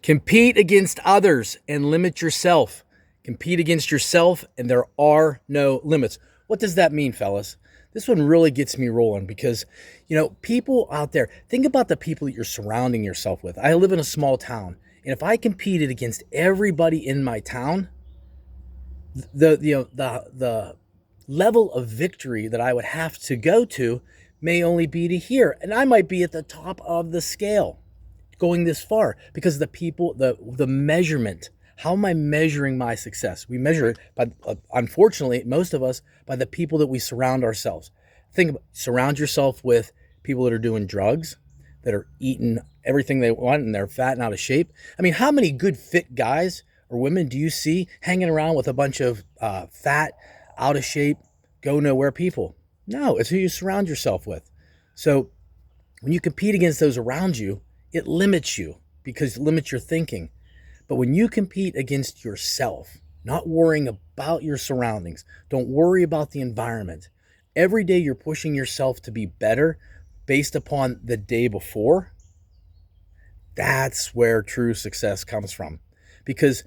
Compete against others and limit yourself. Compete against yourself and there are no limits. What does that mean, fellas? This one really gets me rolling because, people out there, think about the people that you're surrounding yourself with. I live in a small town, and if I competed against everybody in my town, the level of victory that I would have to go to may only be to here, and I might be at the top of the scale going this far because the people, the measurement. How am I measuring my success? We measure it by, unfortunately, most of us, by the people that we surround ourselves. Surround yourself with people that are doing drugs, that are eating everything they want, and they're fat and out of shape. I mean, how many good fit guys or women do you see hanging around with a bunch of fat, out of shape, go nowhere people? No, it's who you surround yourself with. So when you compete against those around you, it limits you because it limits your thinking. But when you compete against yourself, not worrying about your surroundings, don't worry about the environment. Every day you're pushing yourself to be better based upon the day before. That's where true success comes from. Because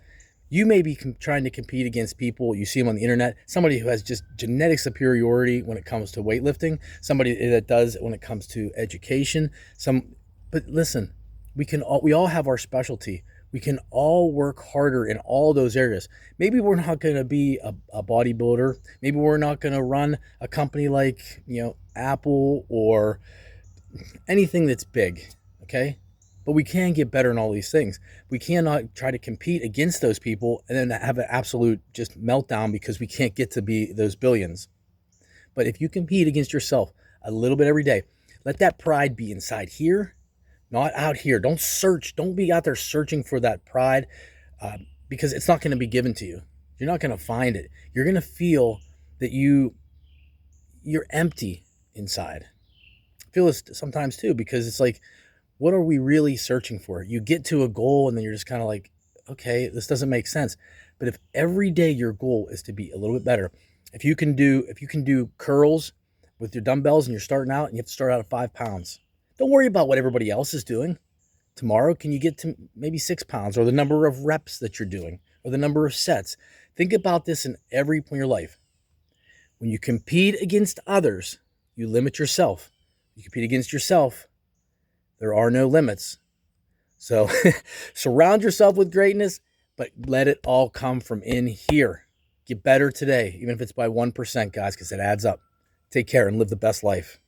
you may be trying to compete against people, you see them on the internet, somebody who has just genetic superiority when it comes to weightlifting, somebody that does when it comes to education. But listen, we all have our specialty. We can all work harder in all those areas. Maybe we're not going to be a bodybuilder. Maybe we're not going to run a company like, Apple or anything that's big, okay? But we can get better in all these things. We cannot try to compete against those people and then have an absolute just meltdown because we can't get to be those billions. But if you compete against yourself a little bit every day, let that pride be inside here, not out here. Don't be out there searching for that pride because it's not going to be given to you. You're not going to find it. You're going to feel that you're empty inside. I feel this sometimes too because it's like, what are we really searching for? You get to a goal and then you're just kind of like, okay, this doesn't make sense. But if every day your goal is to be a little bit better, if you can do curls with your dumbbells and you're starting out and you have to start out at 5 pounds, don't worry about what everybody else is doing. Tomorrow, can you get to maybe 6 pounds, or the number of reps that you're doing, or the number of sets? Think about this in every point of your life. When you compete against others, you limit yourself. You compete against yourself, there are no limits. So surround yourself with greatness, but let it all come from in here. Get better today, even if it's by 1%, guys, because it adds up. Take care and live the best life.